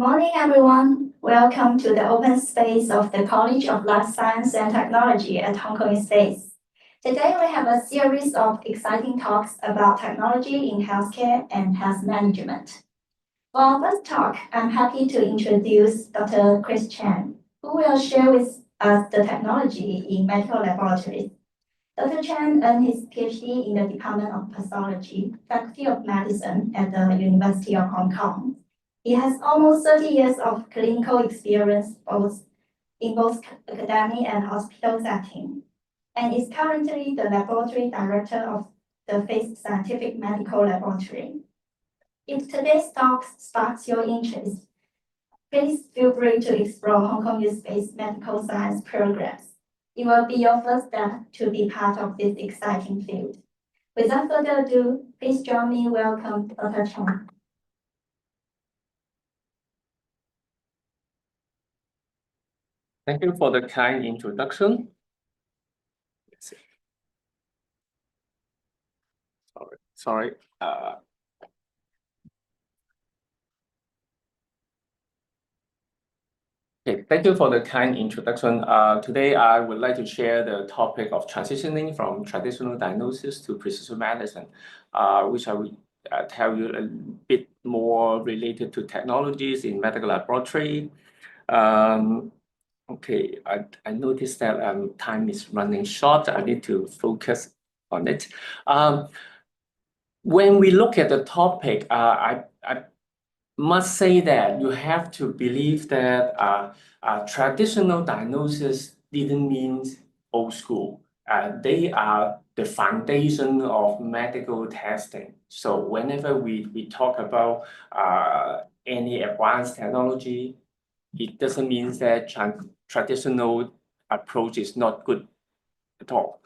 morning, everyone. Welcome to the open space of the College of Life Science and Technology at Hong Kong Space. Today, we have a series of exciting talks about technology in healthcare and health management. For our first talk, I'm happy to introduce Dr. Chris Chen, who will share with us the technology in medical laboratories. Dr. Chen earned his Ph.D. in the Department of Pathology, Faculty of Medicine at the University of Hong Kong. He has almost 30 years of clinical experience in both academic and hospital setting, and is currently the laboratory director of the FACE Scientific Medical Laboratory. If today's talk sparks your interest, please feel free to explore Hong Kong Space medical science programs. It will be your first step to be part of this exciting field. Without further ado, please join me in welcome Dr. Chen. Thank you for the kind introduction. Sorry. Okay, thank you for the kind introduction. Today, I would like to share the topic of transitioning from traditional diagnosis to precision medicine, which I will tell you a bit more related to technologies in medical laboratory. Okay, I noticed that time is running short. I need to focus on it. When we look at the topic, I must say that you have to believe that traditional diagnosis didn't mean old school. They are the foundation of medical testing. So whenever we talk about any advanced technology, it doesn't mean that traditional approach is not good at all.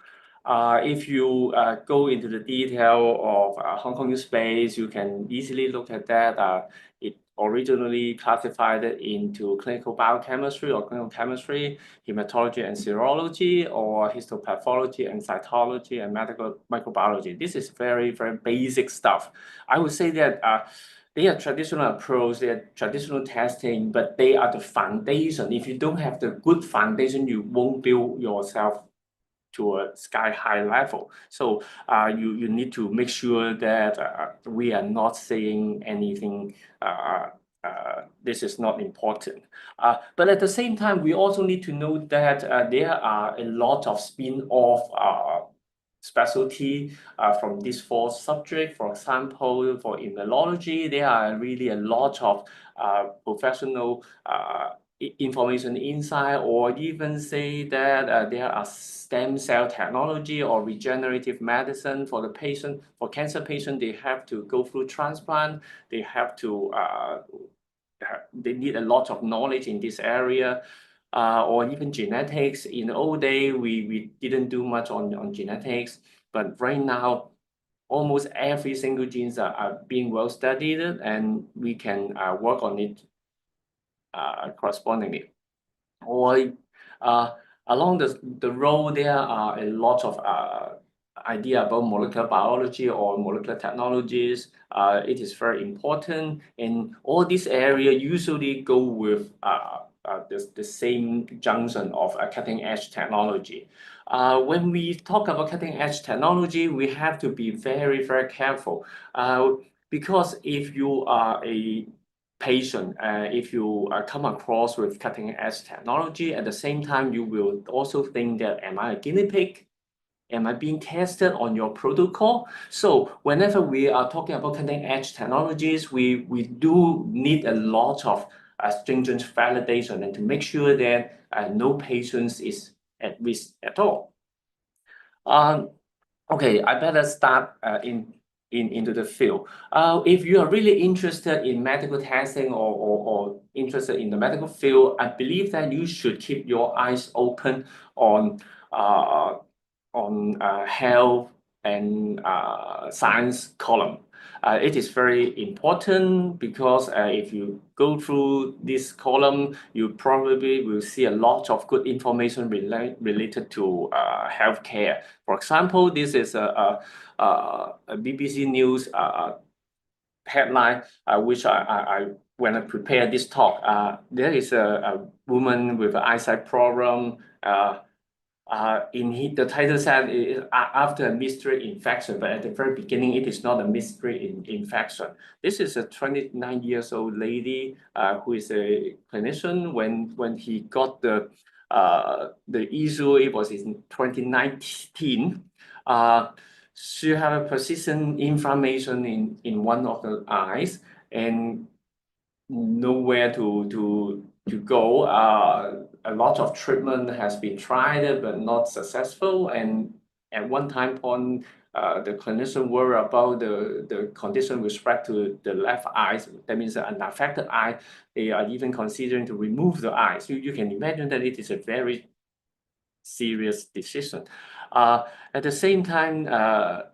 If you go into the detail of Hong Kong Space, you can easily look at that. It originally classified it into clinical biochemistry or clinical chemistry, hematology and serology, or histopathology and cytology and medical microbiology. This is very, very basic stuff. I would say that they are traditional approach, they are traditional testing, but they are the foundation. If you don't have the good foundation, you won't build yourself to a sky-high level. So you need to make sure that we are not saying anything, this is not important. But at the same time, we also need to know that there are a lot of spin-off specialty from these four subjects. For example, for immunology, there are really a lot of professional information inside, or even say that there are stem cell technology or regenerative medicine for the patient. For cancer patient, they have to go through transplant. They have to they need a lot of knowledge in this area. Or even genetics. In the old day, we didn't do much on genetics, but right now, almost every single genes are being well studied, and we can work on it correspondingly. Or along the road, there are a lot of idea about molecular biology or molecular technologies. It is very important, and all these areas usually go with the same junction of cutting edge technology. When we talk about cutting edge technology, we have to be very, very careful, because if you are a patient, if you come across with cutting edge technology, at the same time, you will also think that, am I a guinea pig? Am I being tested on your protocol? So whenever we are talking about cutting edge technologies, we do need a lot of stringent validation and to make sure that no patient is at risk at all. Okay, I better start into the field. If you are really interested in medical testing or interested in the medical field, I believe that you should keep your eyes open on health and science column. It is very important because if you go through this column, you probably will see a lot of good information related to healthcare. For example, this is a BBC News headline, which I when I prepared this talk, there is a woman with an eyesight problem. The title said after a mystery infection, but at the very beginning, it is not a mystery infection. This is a 29 years old lady who is a clinician. When he got the issue, it was in 2019. She had a persistent inflammation in one of the eyes and nowhere to go. A lot of treatment has been tried but not successful. And at one time point, the clinician worry about the condition with respect to the left eye. That means an affected eye. They are even considering to remove the eye. So you can imagine that it is a very serious decision. At the same time, the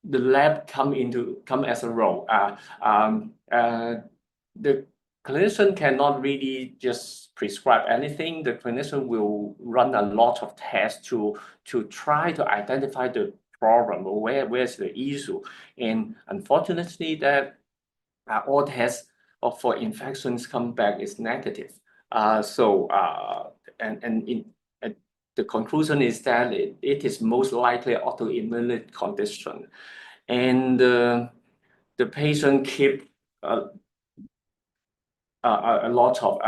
lab come as a role. The clinician cannot really just prescribe anything. The clinician will run a lot of tests to try to identify the problem or where's the issue. And unfortunately, that all tests for infections come back is negative. The conclusion is that it is most likely autoimmune condition, and the patient keep a lot of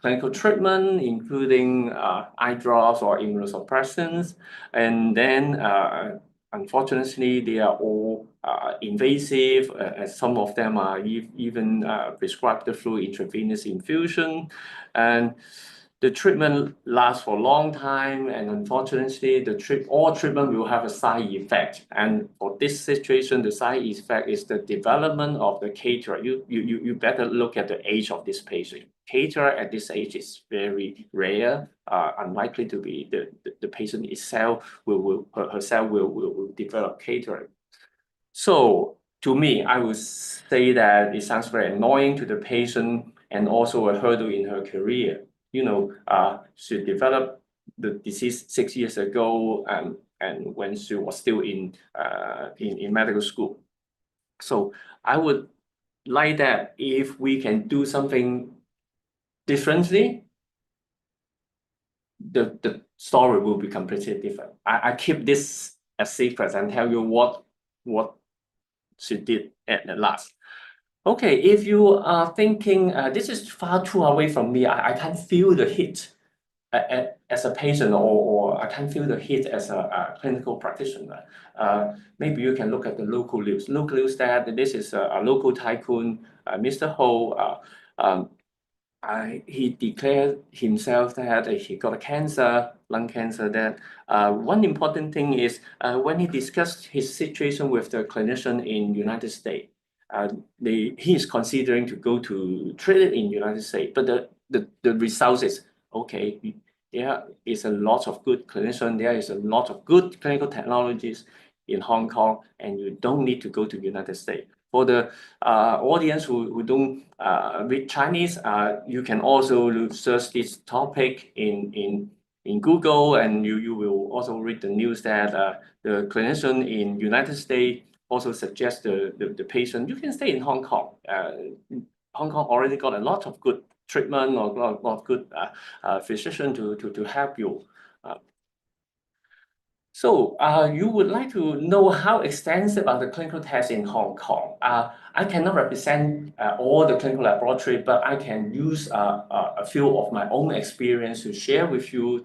clinical treatment, including eye drops or immunosuppressants, and then unfortunately they are all invasive. Some of them are even prescribed through intravenous infusion, and the treatment lasts for a long time, and unfortunately, all treatment will have a side effect. And for this situation, the side effect is the development of the cataract. You better look at the age of this patient. Cataract at this age is very rare, unlikely to be the patient itself herself will develop cataract. So to me, I would say that it sounds very annoying to the patient and also a hurdle in her career. She developed the disease 6 years ago, and when she was still in medical school. So I would like that if we can do something differently, the story will be completely different. I keep this a secret and tell you what she did at last. Okay, if you are thinking this is far too away from me, I can't feel the heat as a patient, or I can't feel the heat as a clinical practitioner. Maybe you can look at the local news. Local news that this is a local tycoon, Mr. Ho. He declared himself that he got a cancer, lung cancer. That one important thing is when he discussed his situation with the clinician in United States, he is considering to go to treat it in United States, but the result is okay. There is a lot of good clinician. There is a lot of good clinical technologies in Hong Kong, and you don't need to go to United States. For the audience who don't read Chinese, you can also search this topic in Google, and you will also read the news that the clinician in United States also suggests the patient, you can stay in Hong Kong. Hong Kong already got a lot of good treatment or a lot of good physician to help you. So you would like to know how extensive are the clinical tests in Hong Kong? I cannot represent all the clinical laboratory, but I can use a few of my own experience to share with you.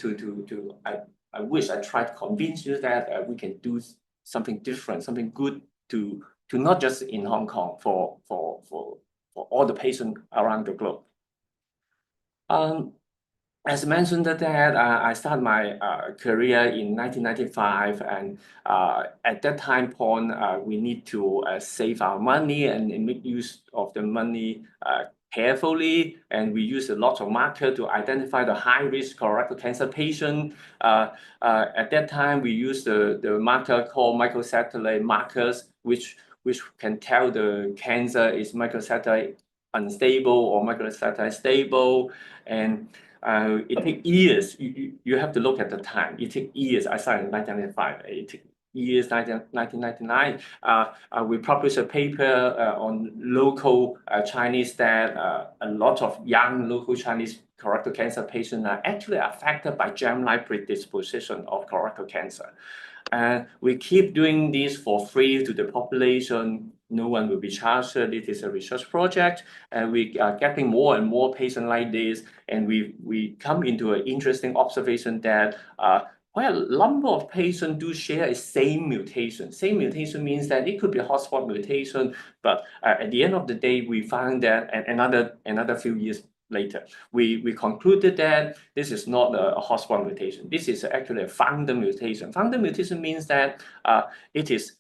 I wish I tried to convince you that we can do something different, something good to not just in Hong Kong, for all the patients around the globe. As mentioned that I started my career in 1995, and at that time point, we need to save our money and make use of the money carefully, and we use a lot of marker to identify the high-risk colorectal cancer patient. At that time, we used the marker called microsatellite markers, which can tell the cancer is microsatellite unstable or microsatellite stable, and it takes years. You have to look at the time. It takes years. I started in 1995. years 1999, we published a paper on local Chinese that a lot of young local Chinese colorectal cancer patients are actually affected by germline predisposition of colorectal cancer. And we keep doing this for free to the population. No one will be charged. It is a research project, and we are getting more and more patients like this. And we come into an interesting observation that quite a number of patients do share a same mutation. Same mutation means that it could be a hotspot mutation, but at the end of the day, we found that another few years later, we concluded that this is not a hotspot mutation. This is actually a founder mutation. Founder mutation means that it is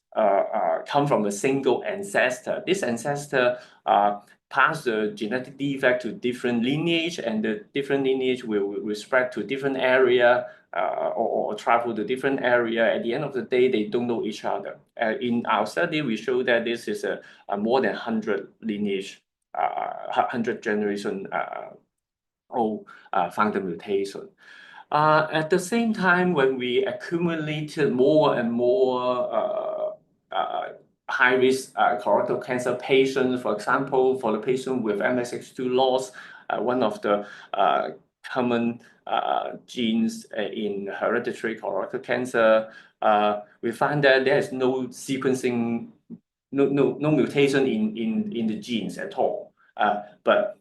come from a single ancestor. This ancestor pass the genetic defect to different lineage, and the different lineage will spread to different area or travel to different area. At the end of the day, they don't know each other. In our study, we show that this is a more than 100 lineage, 100 generation old founder mutation. At the same time, when we accumulated more and more high-risk colorectal cancer patients, for example, for the patient with MSX2 loss, one of the common genes in hereditary colorectal cancer, we find that there is no sequencing, no mutation in the genes at all. But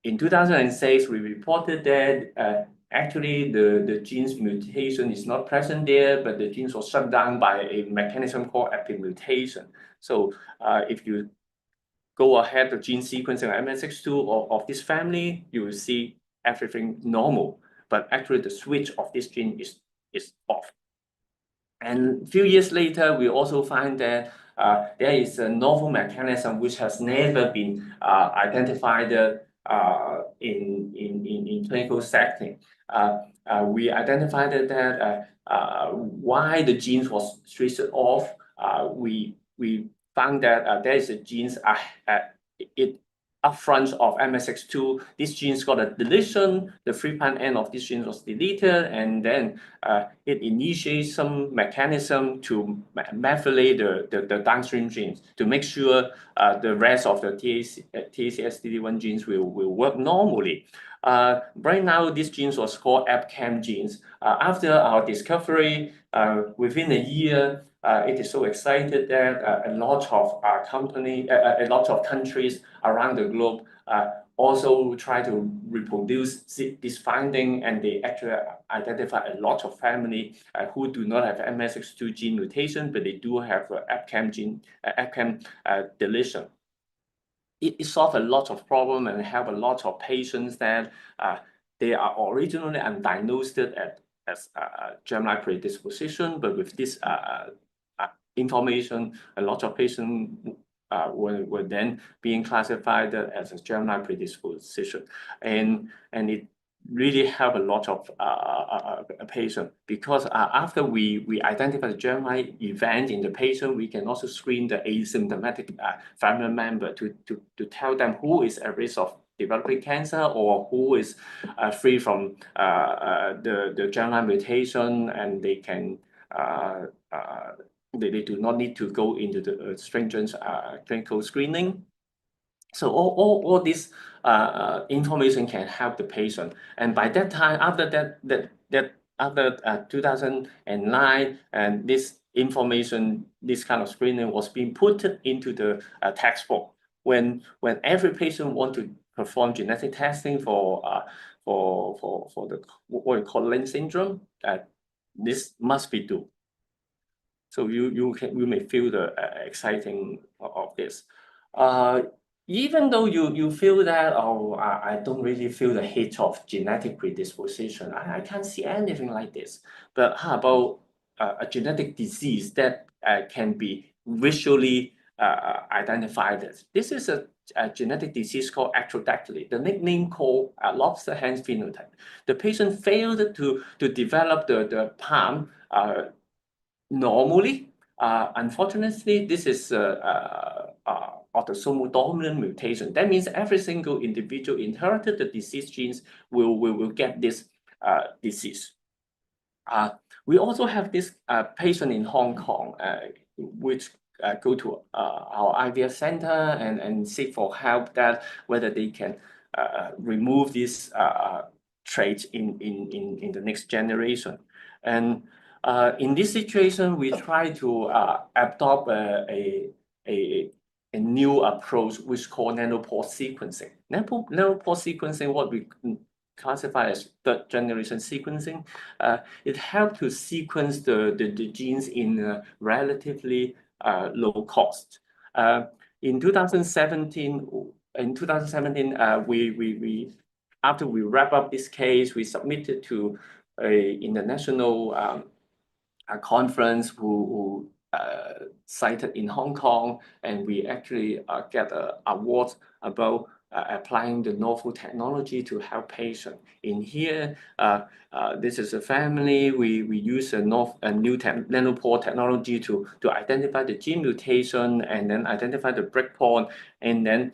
in 2006, we reported that actually the gene's mutation is not present there, but the genes was shut down by a mechanism called epimutation. So if you go ahead the gene sequencing of MSX2 of this family, you will see everything normal, but actually the switch of this gene is off. And a few years later, we also find that there is a novel mechanism which has never been identified in clinical setting. We identified that why the genes was switched off. We found that there is a genes upfront of MSX2. This gene's got a deletion. The 3' end of this gene was deleted, and then it initiates some mechanism to methylate the downstream genes to make sure the rest of the TACSD1 genes will work normally. Right now, this gene was called EpCAM genes. After our discovery, within a year, it is so excited that a lot of countries around the globe also try to reproduce this finding, and they actually identify a lot of family who do not have MSX2 gene mutation, but they do have EpCAM gene, EpCAM deletion. It solves a lot of problems and help a lot of patients that they are originally undiagnosed as germline predisposition, but with this information, a lot of patients were then being classified as a germline predisposition, and it really helped a lot of patients, because after we identify the germline event in the patient, we can also screen the asymptomatic family member to tell them who is at risk of developing cancer or who is free from the germline mutation, and they can they do not need to go into the stringent clinical screening. So all this information can help the patient. And by that time, after after 2009, and this information, this kind of screening was being put into the textbook. When every patient want to perform genetic testing for the what we call Lynch syndrome, this must be done. So you may feel the exciting of this. Even though you feel that, oh, I don't really feel the hit of genetic predisposition, I can't see anything like this. But how about a genetic disease that can be visually identified as? This is a genetic disease called acrodactyly, the nickname called lobster hand phenotype. The patient failed to develop the palm normally. Unfortunately, this is autosomal dominant mutation. That means every single individual inherited the disease genes will get this disease. We also have this patient in Hong Kong, which go to our IVF center and seek for help that whether they can remove this trait in the next generation. And in this situation, we try to adopt a new approach which is called nanopore sequencing. Nanopore sequencing, what we classify as third generation sequencing, it helps to sequence the genes in a relatively low cost. In 2017, we after we wrap up this case, we submitted to a international conference who cited in Hong Kong, and we actually get an award about applying the novel technology to help patients. In here, this is a family. We use a new nanopore technology to identify the gene mutation and then identify the breakpoint. And then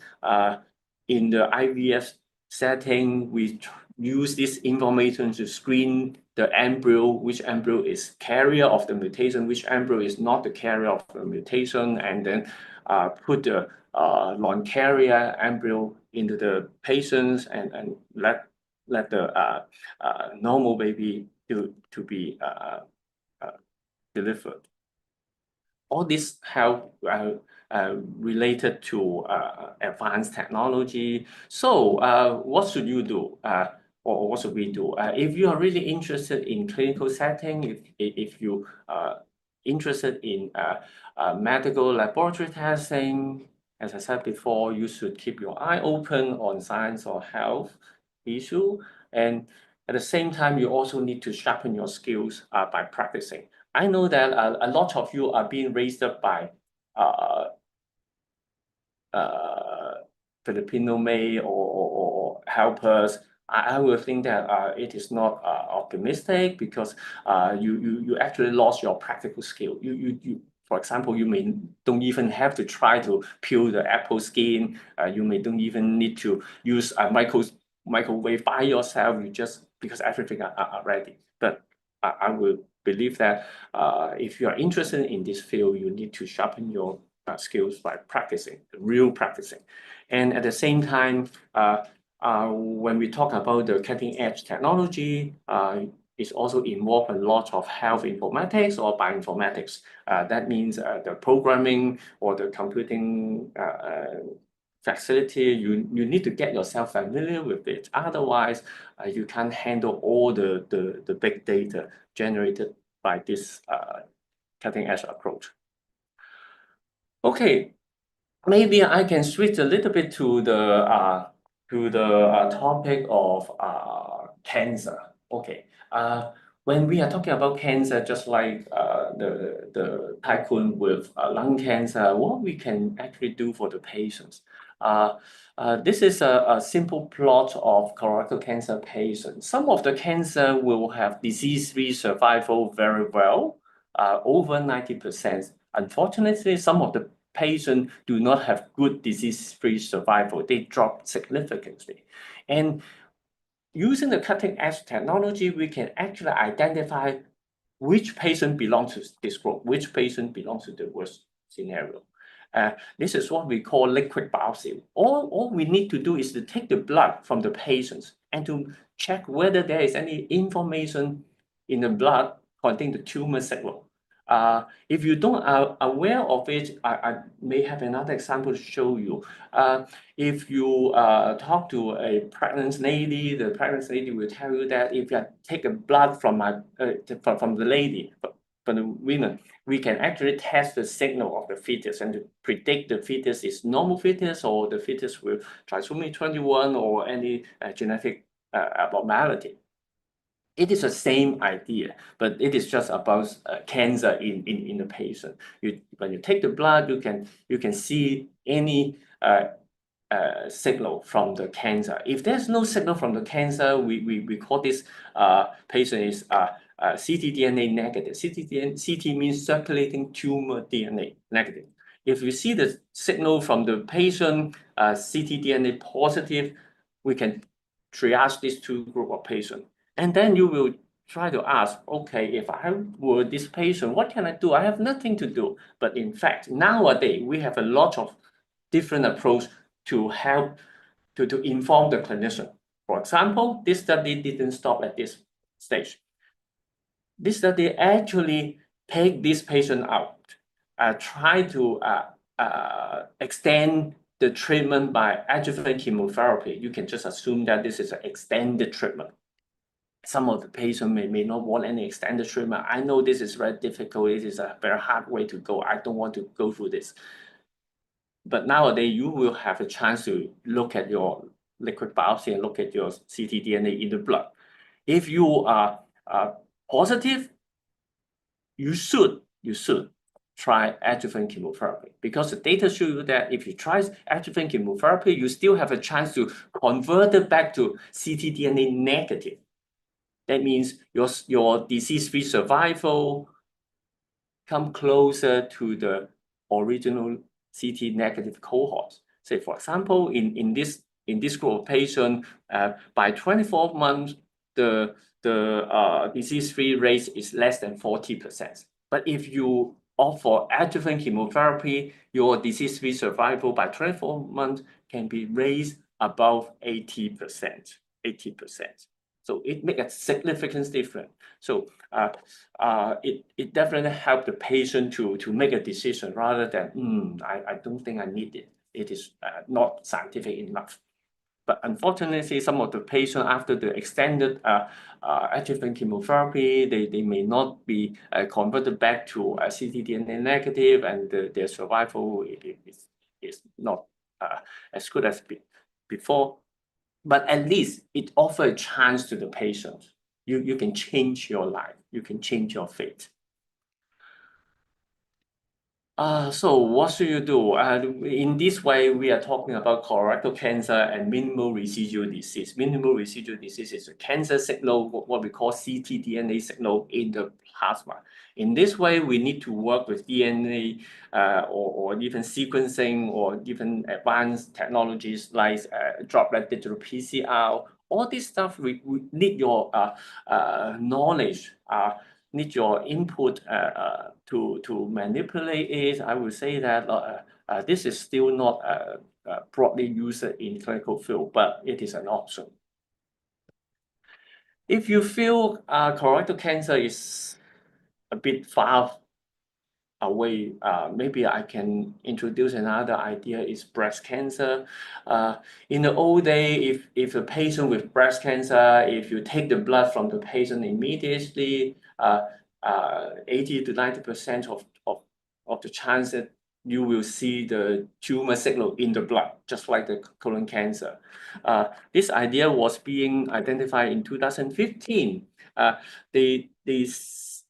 in the IVF setting, we use this information to screen the embryo, which embryo is carrier of the mutation, which embryo is not the carrier of the mutation, and then put the non-carrier embryo into the patients and let the normal baby to be delivered. All this help related to advanced technology. So what should you do? Or what should we do? If you are really interested in clinical setting, if you are interested in medical laboratory testing, as I said before, you should keep your eye open on science or health issue. And at the same time, you also need to sharpen your skills by practicing. I know that a lot of you are being raised up by Filipino maid or helpers. I will think that it is not optimistic because you actually lost your practical skill. For example, you may don't even have to try to peel the apple skin. You may don't even need to use a microwave by yourself. You just because everything are ready. But I will believe that if you are interested in this field, you need to sharpen your skills by practicing, real practicing. And at the same time, when we talk about the cutting edge technology, it's also involved a lot of health informatics or bioinformatics. That means the programming or the computing facility, you need to get yourself familiar with it. Otherwise, you can't handle all the big data generated by this cutting edge approach. Okay, maybe I can switch a little bit to the topic of cancer. Okay, when we are talking about cancer, just like the tycoon with lung cancer, what we can actually do for the patients. This is a simple plot of colorectal cancer patients. Some of the cancer will have disease-free survival very well, over 90%. Unfortunately, some of the patients do not have good disease-free survival. They drop significantly. And using the cutting-edge technology, we can actually identify which patient belongs to this group, which patient belongs to the worst scenario. This is what we call liquid biopsy. All we need to do is to take the blood from the patients and to check whether there is any information in the blood containing the tumor signal. If you don't are aware of it, I may have another example to show you. If you talk to a pregnant lady, the pregnant lady will tell you that if you take a blood from the lady, from the women, we can actually test the signal of the fetus and to predict the fetus is normal fetus or the fetus with trisomy 21 or any genetic abnormality. It is the same idea, but it is just about cancer in the patient. When you take the blood, you can see any signal from the cancer. If there's no signal from the cancer, we call this patient is ctDNA negative. CT means circulating tumor DNA negative. If you see the signal from the patient ctDNA positive, we can triage these two group of patients. And then you will try to ask, okay, if I were this patient, what can I do? I have nothing to do. But in fact, nowadays, we have a lot of different approach to help to inform the clinician. For example, this study didn't stop at this stage. This study actually take this patient out, try to extend the treatment by adjuvant chemotherapy. You can just assume that this is an extended treatment. Some of the patients may not want any extended treatment. I know this is very difficult. It is a very hard way to go. I don't want to go through this. But nowadays, you will have a chance to look at your liquid biopsy and look at your ctDNA in the blood. If you are positive, you should try adjuvant chemotherapy, because the data show you that if you try adjuvant chemotherapy, you still have a chance to convert it back to ctDNA negative. That means your disease-free survival come closer to the original CT negative cohorts. Say, for example, in this group of patients, by 24 months, the disease-free rate is less than 40%. But if you opt for adjuvant chemotherapy, your disease-free survival by 24 months can be raised above 80%. 80%. So it makes a significant difference. So it definitely helps the patient to make a decision rather than I don't think I need it. It is not scientific enough. But unfortunately, some of the patients after the extended adjuvant chemotherapy, they may not be converted back to ctDNA negative, and their survival is not as good as before. But at least it offers a chance to the patient. You can change your life. You can change your fate. So what should you do? In this way, we are talking about colorectal cancer and minimal residual disease. Minimal residual disease is a cancer signal, what we call ctDNA signal in the plasma. In this way, we need to work with DNA or even sequencing or even advanced technologies like droplet digital PCR. All this stuff, we need your knowledge, need your input to manipulate it. I would say that this is still not broadly used in clinical field, but it is an option. If you feel colorectal cancer is a bit far away, maybe I can introduce another idea is breast cancer. In the old day, if a patient with breast cancer, if you take the blood from the patient immediately, 80 to 90% of the chance that you will see the tumor signal in the blood, just like the colon cancer. This idea was being identified in 2015.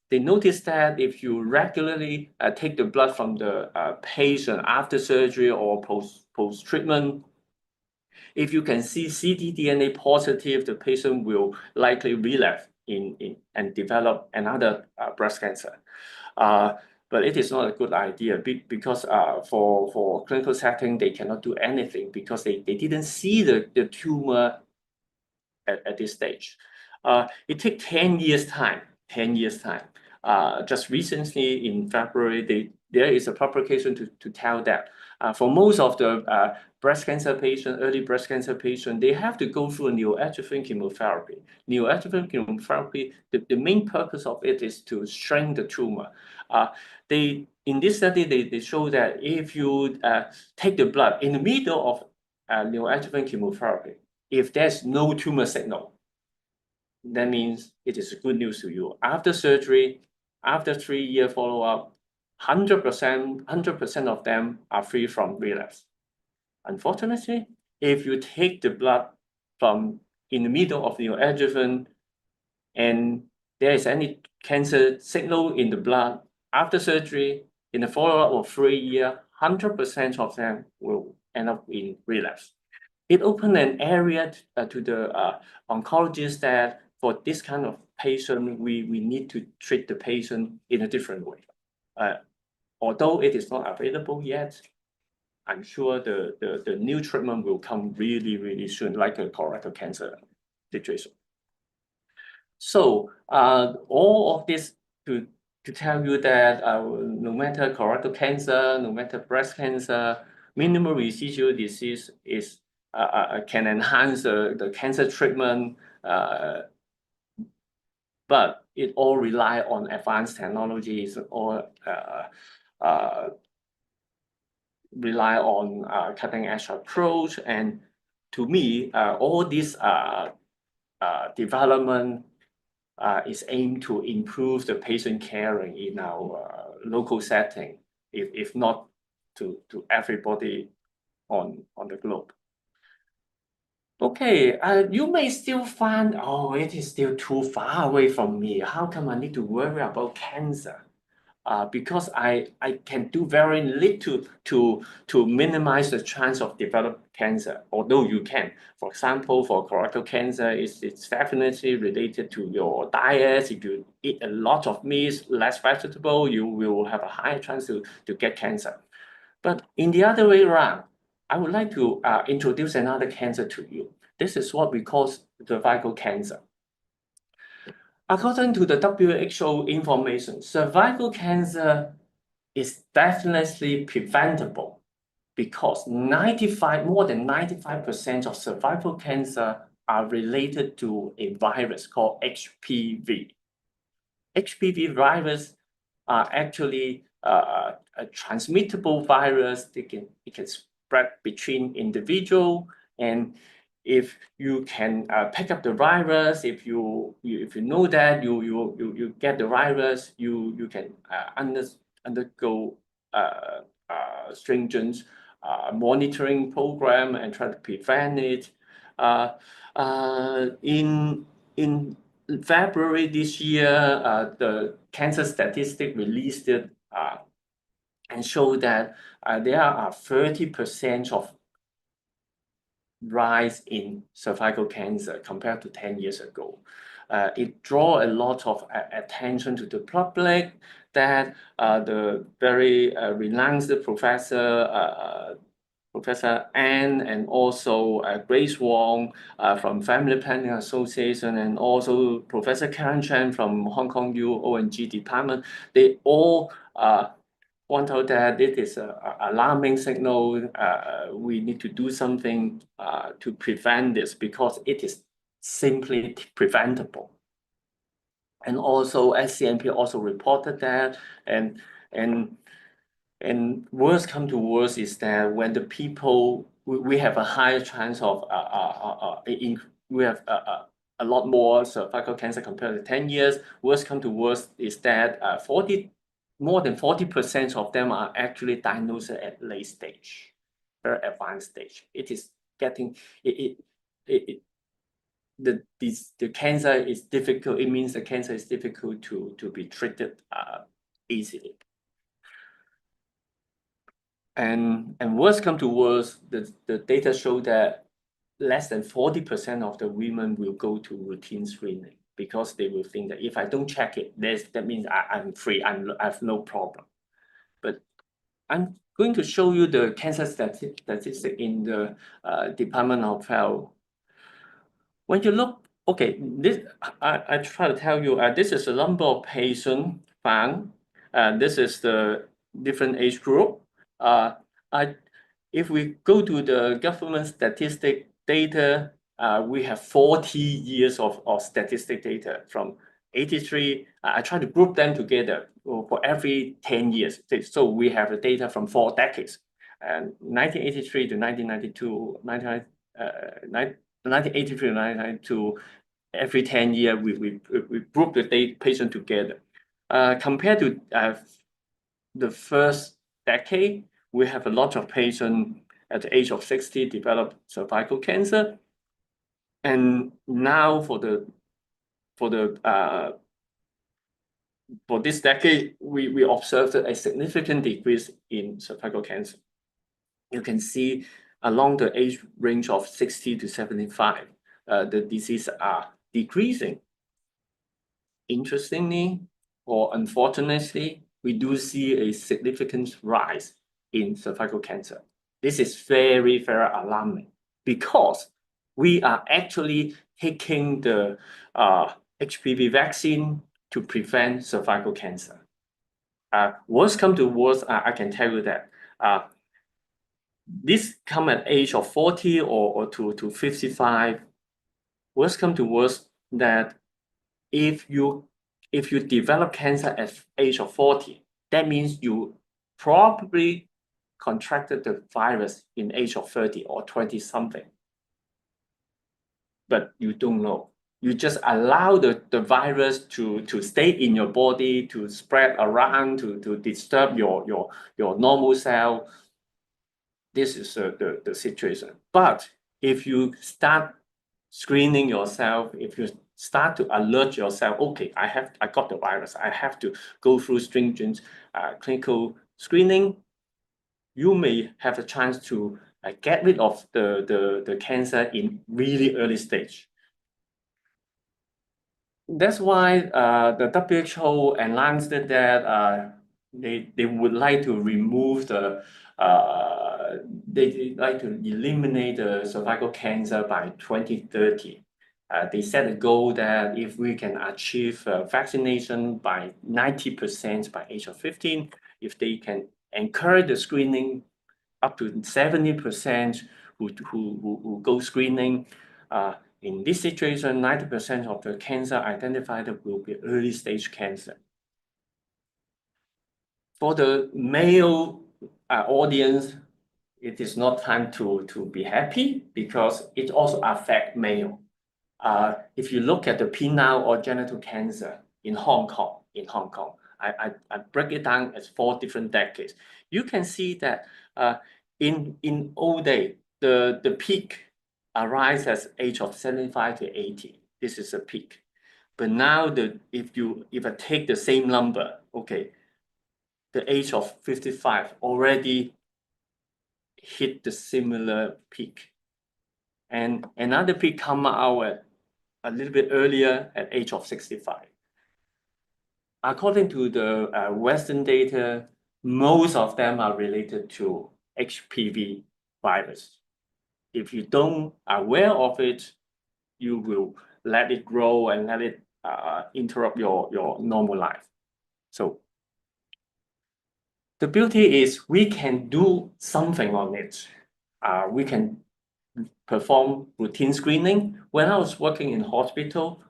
They noticed that if you regularly take the blood from the patient after surgery or post-treatment, if you can see ctDNA positive, the patient will likely relapse and develop another breast cancer. But it is not a good idea because for clinical setting, they cannot do anything because they didn't see the tumor at this stage. It takes 10 years time, 10 years time. Just recently in February, there is a publication to tell that for most of the breast cancer patient, early breast cancer patient, they have to go through a neoadjuvant chemotherapy. Neoadjuvant chemotherapy, the main purpose of it is to shrink the tumor. In this study, they show that if you take the blood in the middle of neoadjuvant chemotherapy, if there's no tumor signal, that means it is good news to you. After surgery, after 3-year follow-up, 100% of them are free from relapse. Unfortunately, if you take the blood from in the middle of the adjuvant and there is any cancer signal in the blood after surgery, in the follow-up of 3 years, 100% of them will end up in relapse. It opened an area to the oncologist that for this kind of patient, we need to treat the patient in a different way. Although it is not available yet, I'm sure the new treatment will come really, really soon, like a colorectal cancer situation. So all of this to tell you that no matter colorectal cancer, no matter breast cancer, minimal residual disease is can enhance the cancer treatment, but it all rely on advanced technologies or rely on cutting edge approach. And to me, all this development is aimed to improve the patient caring in our local setting, if not to everybody on the globe. Okay, you may still find, oh, it is still too far away from me. How come I need to worry about cancer? Because I can do very little to minimize the chance of develop cancer, although you can. For example, for colorectal cancer, it's definitely related to your diet. If you eat a lot of meat, less vegetable, you will have a higher chance to get cancer. But in the other way around, I would like to introduce another cancer to you. This is what we call cervical cancer. According to the WHO information, cervical cancer is definitely preventable because more than 95% of cervical cancer are related to a virus called HPV. HPV virus are actually a transmittable virus. It can spread between individual, and if you can pick up the virus, if you know that you get the virus, you can undergo stringent monitoring program and try to prevent it. In February this year, the cancer statistic released it and showed that there are 30% of rise in cervical cancer compared to 10 years ago. It draw a lot of attention to the public that the very renowned Professor Ann and also Grace Wong from Family Planning Association, and also Professor Karen Chen from Hong Kong U O&G Department, they all point out that it is an alarming signal. We need to do something to prevent this because it is simply preventable. And also SCMP also reported that, and worst come to worst is that when the people, we have a higher chance of, we have a lot more cervical cancer compared to 10 years. Worst come to worst is that more than 40% of them are actually diagnosed at late stage, very advanced stage. It is getting, the cancer is difficult. It means the cancer is difficult to be treated easily. And worst come to worst, the data show that less than 40% of the women will go to routine screening because they will think that if I don't check it, that means I'm free, I have no problem. But I'm going to show you the cancer statistic in the Department of Health. When you look, okay, this I try to tell you, this is the number of patients found. This is the different age group. If we go to the government statistic data, we have 40 years of statistic data from 83. I try to group them together for every 10 years. So we have the data from 4 decades, and 1983 to 1992, 1983 to 1992, every 10 years we group the patient together. Compared to the first decade, we have a lot of patients at the age of 60 develop cervical cancer. And now for this decade, we observed a significant decrease in cervical cancer. You can see along the age range of 60 to 75, the disease are decreasing. Interestingly, or unfortunately, we do see a significant rise in cervical cancer. This is very, very alarming because we are actually taking the HPV vaccine to prevent cervical cancer. Worst come to worst, I can tell you that this come at age of 40 or to 55. Worst come to worst that if you develop cancer at age of 40, that means you probably contracted the virus in age of 30 or 20 something. But you don't know. You just allow the virus to stay in your body, to spread around, to disturb your normal cell. This is the situation. But if you start screening yourself, if you start to alert yourself, okay, I got the virus, I have to go through stringent clinical screening, you may have a chance to get rid of the cancer in really early stage. That's why the WHO announced that they would like to remove they like to eliminate the cervical cancer by 2030. They set a goal that if we can achieve vaccination by 90% by age of 15, if they can encourage the screening up to 70% who go screening, in this situation, 90% of the cancer identified will be early stage cancer. For the male audience, it is not time to be happy because it also affects male. If you look at the penile or genital cancer in Hong Kong, I break it down as 4 different decades. You can see that in old day, the peak arise as age of 75 to 80. This is a peak. But now if I take the same number, okay, the age of 55 already hit the similar peak. And another peak come out a little bit earlier at age of 65. According to the Western data, most of them are related to HPV virus. If you don't aware of it, you will let it grow and let it interrupt your normal life. So the beauty is we can do something on it. We can perform routine screening. When I was working in hospital,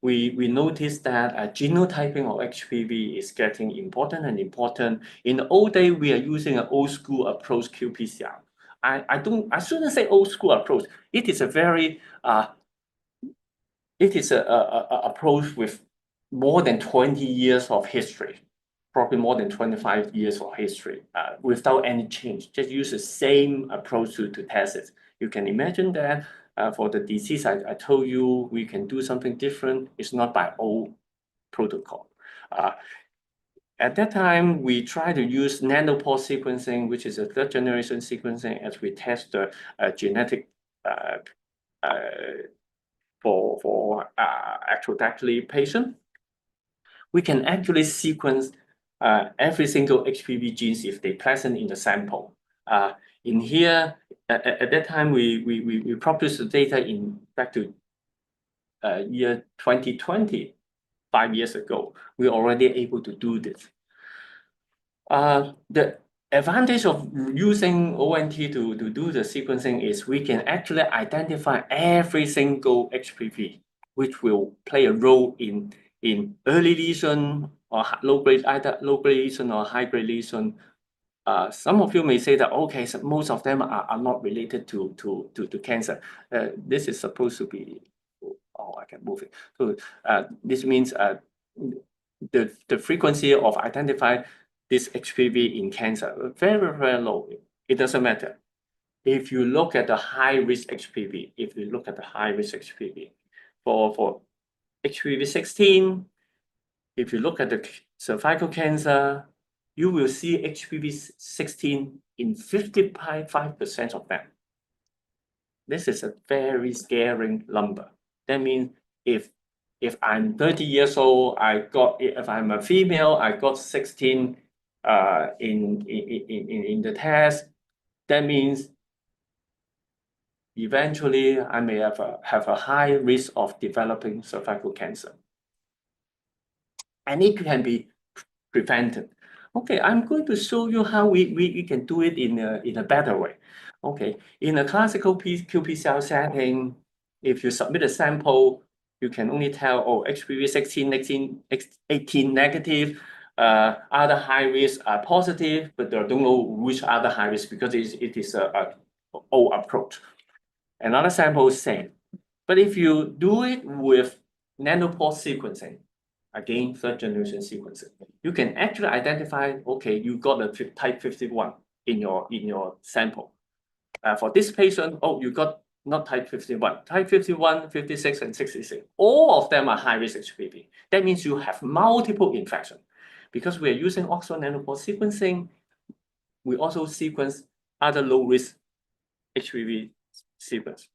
we noticed that genotyping of HPV is getting important and important. In the old day, we are using an old school approach qPCR. I shouldn't say old school approach. It is a very approach with more than 20 years of history, probably more than 25 years of history, without any change. Just use the same approach to test it. You can imagine that for the disease I told you, we can do something different. It's not by old protocol. At that time, we try to use Nanopore sequencing, which is a 3rd generation sequencing, as we test the genetic for acrodactyly patient. We can actually sequence every single HPV genes if they present in the sample. In here, at that time, we published the data back to year 2020, 5 years ago. We're already able to do this. The advantage of using ONT to do the sequencing is we can actually identify every single HPV, which will play a role in early lesion or low grade, either low grade lesion or high grade lesion. Some of you may say that, okay, so most of them are not related to cancer. This is supposed to be, I can move it. So this means the frequency of identifying this HPV in cancer very, very low. It doesn't matter. If you look at the high risk HPV, for HPV 16, if you look at the cervical cancer, you will see HPV 16 in 55% of them. This is a very scary number. That means if I'm 30 years old, if I'm a female, I got 16 in the test. That means eventually I may have a high risk of developing cervical cancer. And it can be prevented. Okay, I'm going to show you how we can do it in a better way. Okay, in a classical qPCR setting, if you submit a sample, you can only tell, oh, HPV 16, 18 negative, other high risk are positive, but they don't know which other high risk because it is a old approach. Another sample is same. But if you do it with nanopore sequencing, again, third generation sequencing, you can actually identify, okay, you got a type 51 in your sample. For this patient, oh, you got not type 51, type 51, 56, and 66. All of them are high-risk HPV. That means you have multiple infections. Because we are using Oxford nanopore sequencing, we also sequence other low-risk HPV sequence.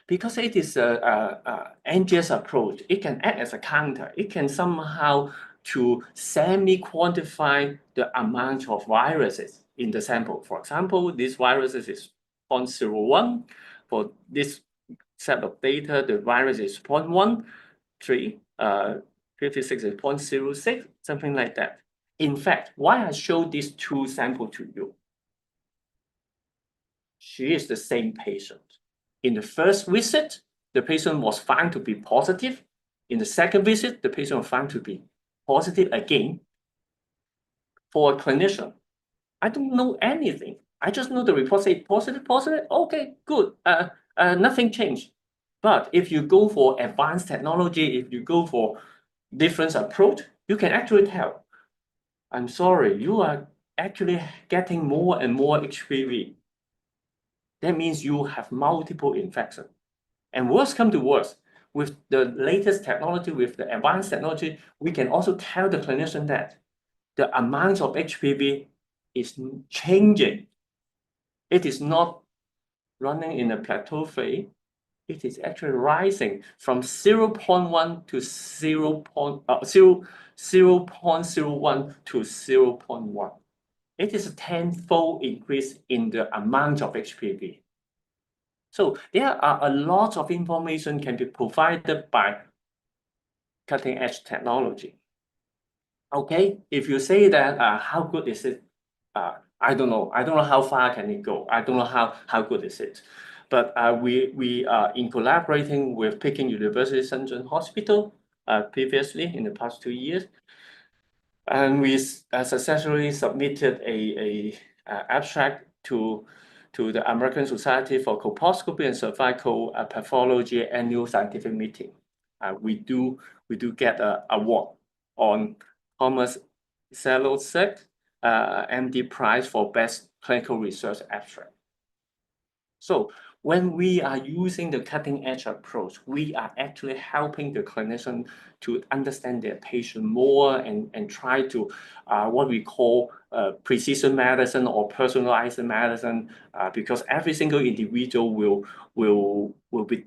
Because it is a NGS approach, it can act as a counter. It can somehow to semi-quantify the amount of viruses in the sample. For example, this virus is 0.01. For this set of data, the virus is 0.13, 56 is 0.06, something like that. In fact, why I show these two samples to you? She is the same patient. In the first visit, the patient was found to be positive. In the second visit, the patient was found to be positive again. For a clinician, I don't know anything. I just know the report say positive, positive. Okay, good. Nothing changed. But if you go for advanced technology, if you go for different approach, you can actually tell. I'm sorry, you are actually getting more and more HPV. That means you have multiple infections. And worse come to worse, with the latest technology, with the advanced technology, we can also tell the clinician that the amount of HPV is changing. It is not running in a plateau phase. It is actually rising from 0.1 to 0.01 to 0.1. It is a tenfold increase in the amount of HPV. So there are a lot of information can be provided by cutting edge technology. Okay, if you say that how good is it? I don't know. I don't know how far can it go. I don't know how good is it. But we are in collaborating with Peking University Shenzhen Hospital previously in the past 2 years. And we successfully submitted a abstract to the American Society for Colposcopy and Cervical Pathology annual scientific meeting. We do get an award on Thomas Selosek MD Prize for Best Clinical Research Abstract. So when we are using the cutting edge approach, we are actually helping the clinician to understand their patient more and try to what we call precision medicine or personalized medicine, because every single individual will be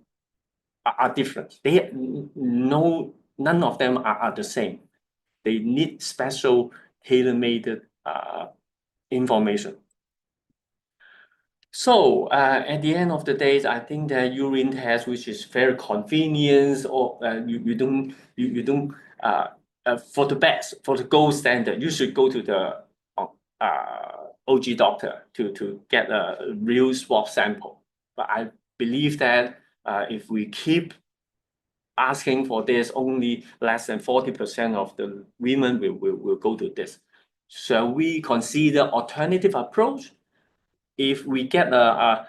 different. None of them are the same. They need special tailor-made information. So at the end of the day, I think that urine test, which is very convenient, or you don't for the best, for the gold standard, you should go to the OG doctor to get a real swab sample. But I believe that if we keep asking for this, only less than 40% of the women will go to this. So we consider alternative approach. If we get a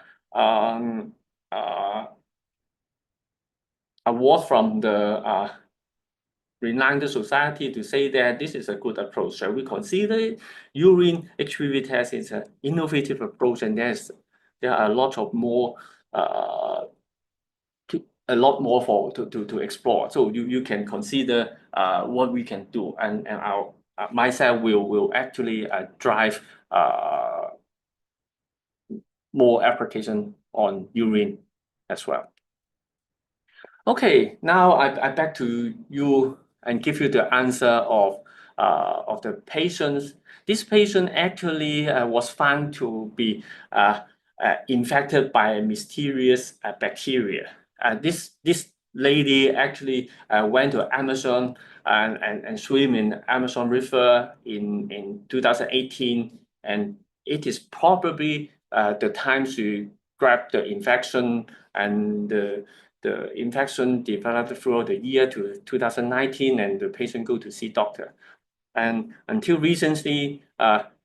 award from the renowned society to say that this is a good approach, shall we consider it? Urine HPV test is an innovative approach, and there are a lot more to explore. So you can consider what we can do, and our myself will actually drive more application on urine as well. Okay, now I back to you and give you the answer of the patients. This patient actually was found to be infected by a mysterious bacteria. This lady actually went to Amazon and swim in Amazon River in 2018, and it is probably the time she grabbed the infection, and the infection developed throughout the year to 2019, and the patient go to see doctor. And until recently,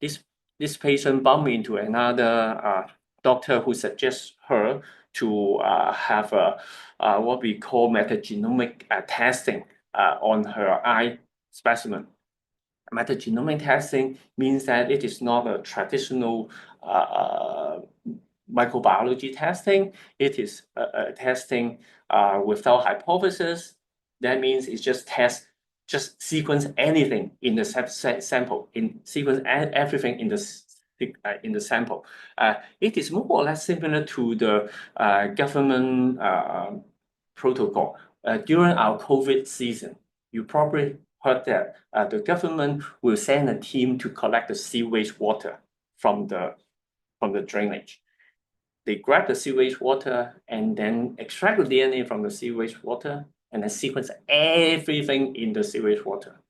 this patient bumped into another doctor who suggests her to have what we call metagenomic testing on her eye specimen. Metagenomic testing means that it is not a traditional microbiology testing. It is a testing without hypothesis. That means it just sequence anything in the sample, sequence everything in the sample. It is more or less similar to the government protocol. During our COVID season, you probably heard that the government will send a team to collect the sewage water from the drainage. They grab the sewage water and then extract the DNA from the sewage water and then sequence everything in the sewage water.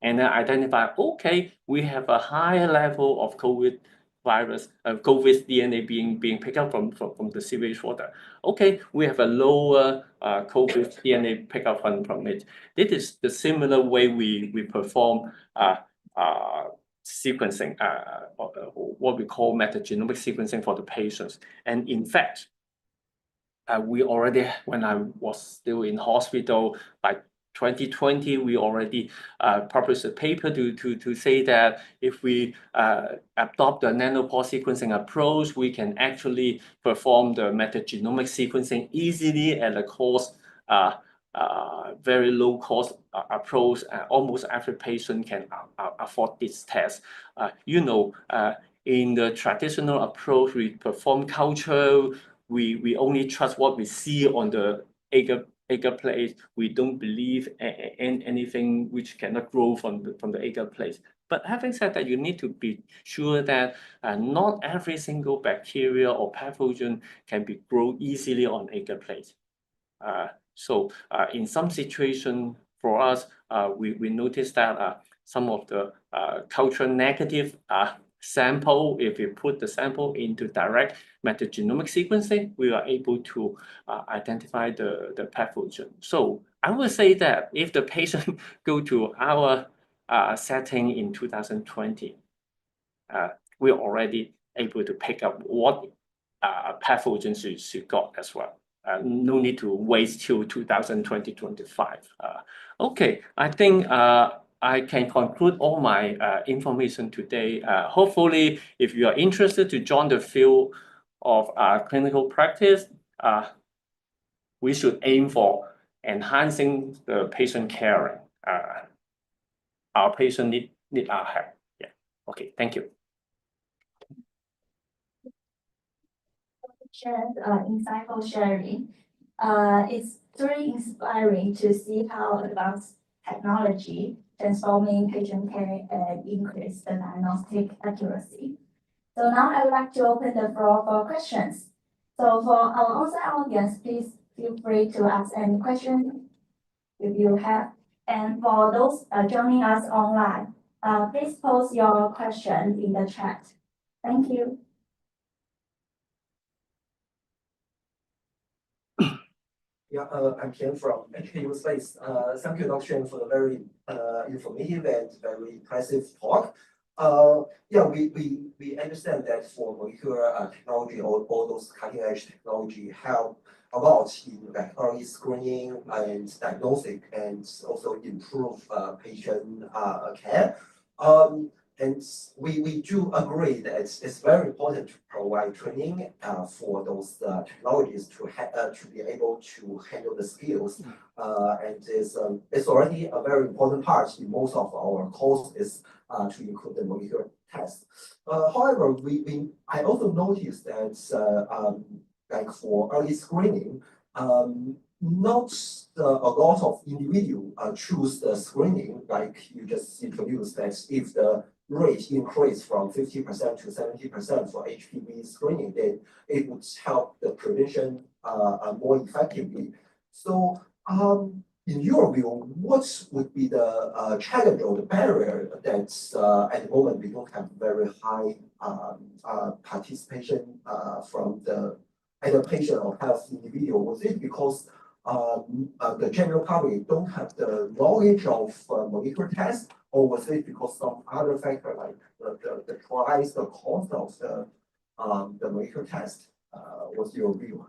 And then identify, okay, we have a higher level of COVID virus, COVID DNA being picked up from the sewage water. Okay, we have a lower COVID DNA pickup from it. This is the similar way we perform sequencing, what we call metagenomic sequencing for the patients. And in fact, we already, when I was still in hospital, by 2020, we already published a paper to say that if we adopt the nanopore sequencing approach, we can actually perform the metagenomic sequencing easily at a cost, very low cost approach. Almost every patient can afford this test. In the traditional approach, we perform culture. We only trust what we see on the agar plate. We don't believe in anything which cannot grow from the agar plate. But having said that, you need to be sure that not every single bacteria or pathogen can be grown easily on agar plate. So in some situation for us, we noticed that some of the culture negative sample, if we put the sample into direct metagenomic sequencing, we are able to identify the pathogen. So I would say that if the patient go to our setting in 2020, we're already able to pick up what pathogens she got as well. No need to wait till 2020-25. Okay, I think I can conclude all my information today. Hopefully, if you are interested to join the field of clinical practice, we should aim for enhancing the patient care. Our patient need our help. Yeah. Okay. Thank you. Insightful sharing. It's really inspiring to see how advanced technology transforming patient care and increase the diagnostic accuracy. So now I would like to open the floor for questions. So for our on-site audience, please feel free to ask any question if you have. And for those joining us online, please post your question in the chat. Thank you. Yeah, I'm Ken from HPV Space. Thank you, Dr. Chen, for the very informative and very impressive talk. Yeah, we understand that for molecular technology, all those cutting edge technology help a lot in early screening and diagnostic, and also improve patient care. And we do agree that it's very important to provide training for those technologies to be able to handle the skills. And it's already a very important part in most of our courses to include the molecular test. However, I also noticed that like for early screening, not a lot of individuals choose the screening like you just introduced, that if the rate increase from 50% to 70% for HPV screening, then it would help the prevention more effectively. So in your view, what would be the challenge or the barrier that's at the moment we don't have very high participation from the either patient or health individual? Was it because the general public don't have the knowledge of molecular tests, or was it because some other factor like the price, the cost of the molecular test? What's your view?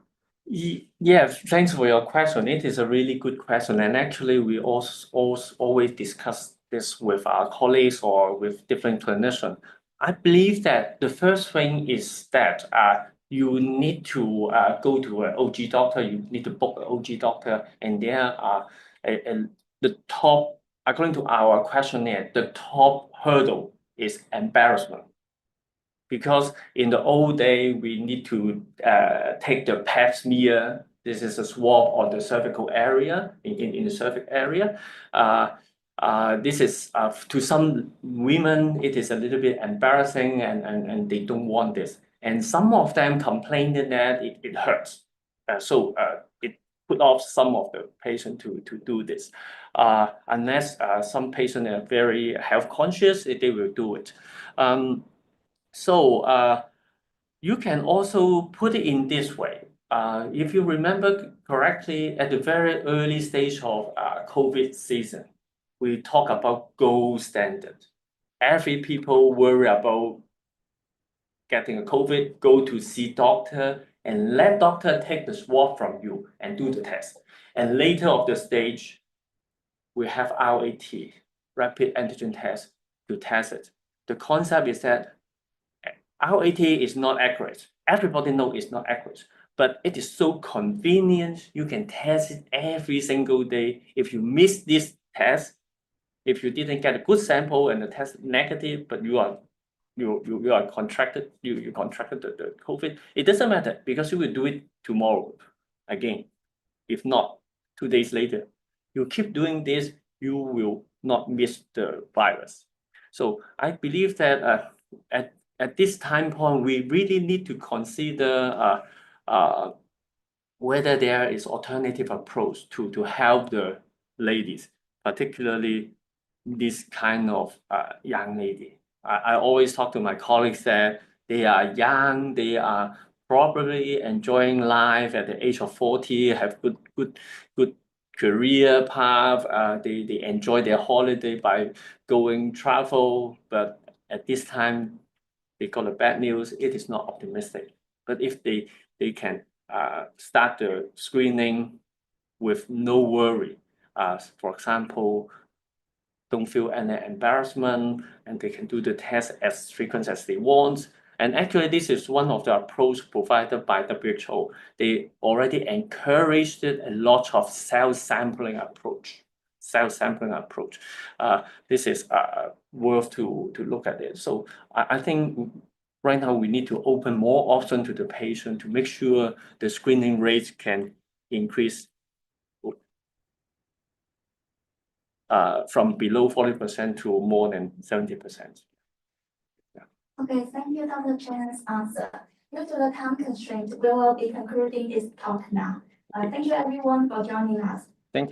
Yes, thanks for your question. It is a really good question, and actually we also always discuss this with our colleagues or with different clinicians. I believe that the first thing is that you need to go to an OG doctor. You need to book an OG doctor, and there are the top, according to our questionnaire, the top hurdle is embarrassment. Because in the old day, we need to take the pap smear. This is a swab on the cervical area, in the cervical area. This is, to some women, it is a little bit embarrassing and they don't want this. And some of them complained that it hurts. So it put off some of the patient to do this. Unless some patients are very health conscious, they will do it. So you can also put it in this way. If you remember correctly, at the very early stage of COVID season, we talk about gold standard. Every people worry about getting a COVID, go to see doctor and let doctor take the swab from you and do the test. And later of the stage, we have RAT, rapid antigen test, to test it. The concept is that RAT is not accurate. Everybody knows it's not accurate, but it is so convenient. You can test it every single day. If you miss this test, if you didn't get a good sample and the test negative, but you contracted the COVID, it doesn't matter because you will do it tomorrow again. If not, 2 days later, you keep doing this, you will not miss the virus. So I believe that at this time point, we really need to consider whether there is alternative approach to help the ladies, particularly this kind of young lady. I always talk to my colleagues that they are young, they are probably enjoying life at the age of 40, have good career path. They enjoy their holiday by going travel, but at this time they got the bad news. It is not optimistic. But if they can start the screening with no worry, for example, don't feel any embarrassment, and they can do the test as frequent as they want. And actually, this is one of the approach provided by WHO. They already encouraged a lot of cell sampling approach. This is worth to look at it. So I think right now we need to open more options to the patient to make sure the screening rates can increase from below 40% to more than 70%. Okay, thank you, Dr. Chen's answer. Due to the time constraint, we will be concluding this talk now. Thank you everyone for joining us. Thank you.